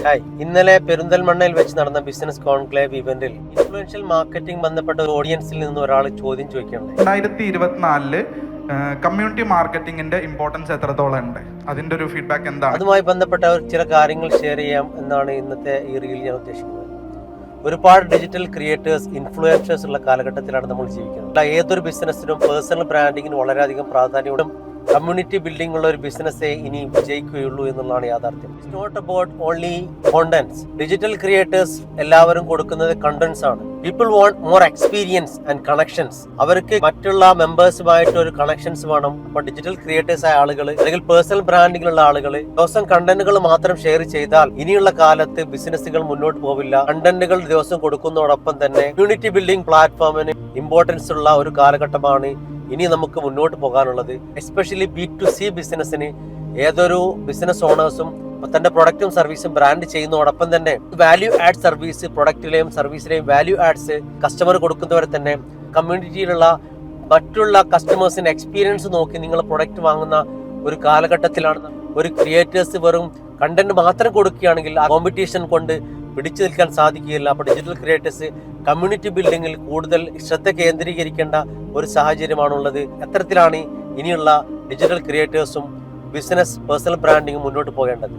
Hi, ഇന്നലെ പെരിന്തൽമണ്ണയിൽ വെച്ച് നടന്ന ബിസിനസ് കോൺക്ലേവ് ഇവന്റിൽ ഇൻഫ്ലുവൻഷ്യൽ മാർക്കറ്റിംഗ് ബന്ധപ്പെട്ട ഒരു ഓഡിയൻസിൽ നിന്ന് ഒരാൾ ചോദ്യം ചോദിക്കുന്നുണ്ട്. 2024 കമ്മ്യൂണിറ്റി മാർക്കറ്റിംഗിന്റെ ഇമ്പോർട്ടൻസ് എത്രത്തോളം ഉണ്ട്, അതിന്റെ ഒരു ഫീഡ്ബാക്ക് എന്താണ്? അതുമായി ബന്ധപ്പെട്ട ചില കാര്യങ്ങൾ ഷെയർ ചെയ്യാം എന്നാണ് ഇന്നത്തെ ഈ റീൽ ഞാൻ ഉദ്ദേശിക്കുന്നത്. ഒരുപാട് ഡിജിറ്റൽ ക്രിയേറ്റേഴ്സ്, ഇൻഫ്ലുവൻസേഴ്സ് ഉള്ള കാലഘട്ടത്തിലാണ് നമ്മൾ ജീവിക്കുന്നത്. ഏതൊരു ബിസിനസ്സിനും പേഴ്സണൽ ബ്രാൻഡിങ്ങിന് വളരെയധികം പ്രാധാന്യവും കമ്മ്യൂണിറ്റി ബിൽഡിംഗ് ഉള്ള ഒരു ബിസിനസ്സേ ഇനി വിജയിക്കുകയുള്ളൂ എന്നുള്ളതാണ് യാഥാർത്ഥ്യം. It's not about only contents. Digital creators എല്ലാവരും കൊടുക്കുന്നത് കണ്ടന്റ്സ് ആണ്. People want more experience and connections. അവർക്ക് മറ്റുള്ള മെമ്പേഴ്സുമായിട്ട് ഒരു കണക്ഷൻസ് വേണം. അപ്പൊ ഡിജിറ്റൽ ക്രിയേറ്റേഴ്സ് ആയ ആളുകൾ അല്ലെങ്കിൽ പേഴ്സണൽ ബ്രാൻഡിങ്ങിലുള്ള ആളുകൾ ദിവസം കണ്ടന്റുകൾ മാത്രം ഷെയർ ചെയ്താൽ ഇനിയുള്ള കാലത്ത് ബിസിനസ്സുകൾ മുന്നോട്ട് പോവില്ല. കണ്ടന്റുകൾ ദിവസം കൊടുക്കുന്നതോടൊപ്പം തന്നെ കമ്മ്യൂണിറ്റി ബിൽഡിംഗ് പ്ലാറ്റ്ഫോമിന് ഇമ്പോർട്ടൻസ് ഉള്ള ഒരു കാലഘട്ടമാണ് ഇനി നമുക്ക് മുന്നോട്ട് പോകാനുള്ളത്. എസ്പെഷ്യലി B2C ബിസിനസ്സിന് ഏതൊരു ബിസിനസ് ഓണേഴ്സും തന്റെ പ്രൊഡക്റ്റും സർവീസും ബ്രാൻഡ് ചെയ്യുന്നതോടൊപ്പം തന്നെ വാല്യൂ ആഡ് സർവീസ്, പ്രൊഡക്റ്റിലെയും സർവീസിലെയും വാല്യൂ ആഡ്സ് കസ്റ്റമർ കൊടുക്കുന്നവരെ തന്നെ കമ്മ്യൂണിറ്റിയിലുള്ള മറ്റുള്ള കസ്റ്റമേഴ്സിന്റെ എക്സ്പീരിയൻസ് നോക്കി നിങ്ങൾ പ്രൊഡക്റ്റ് വാങ്ങുന്ന ഒരു കാലഘട്ടത്തിലാണ്. ഒരു ക്രിയേറ്റേഴ്സ് വെറും കണ്ടന്റ് മാത്രം കൊടുക്കുകയാണെങ്കിൽ ആ കോമ്പറ്റീഷൻ കൊണ്ട് പിടിച്ചു നിൽക്കാൻ സാധിക്കുകയില്ല. അപ്പോൾ ഡിജിറ്റൽ ക്രിയേറ്റേഴ്സ് കമ്മ്യൂണിറ്റി ബിൽഡിങ്ങിൽ കൂടുതൽ ശ്രദ്ധ കേന്ദ്രീകരിക്കേണ്ട ഒരു സാഹചര്യമാണുള്ളത്. എത്തരത്തിലാണ് ഇനിയുള്ള ഡിജിറ്റൽ ക്രിയേറ്റേഴ്സും ബിസിനസ് പേഴ്സണൽ ബ്രാൻഡിങ്ങും മുന്നോട്ട് പോകേണ്ടത്?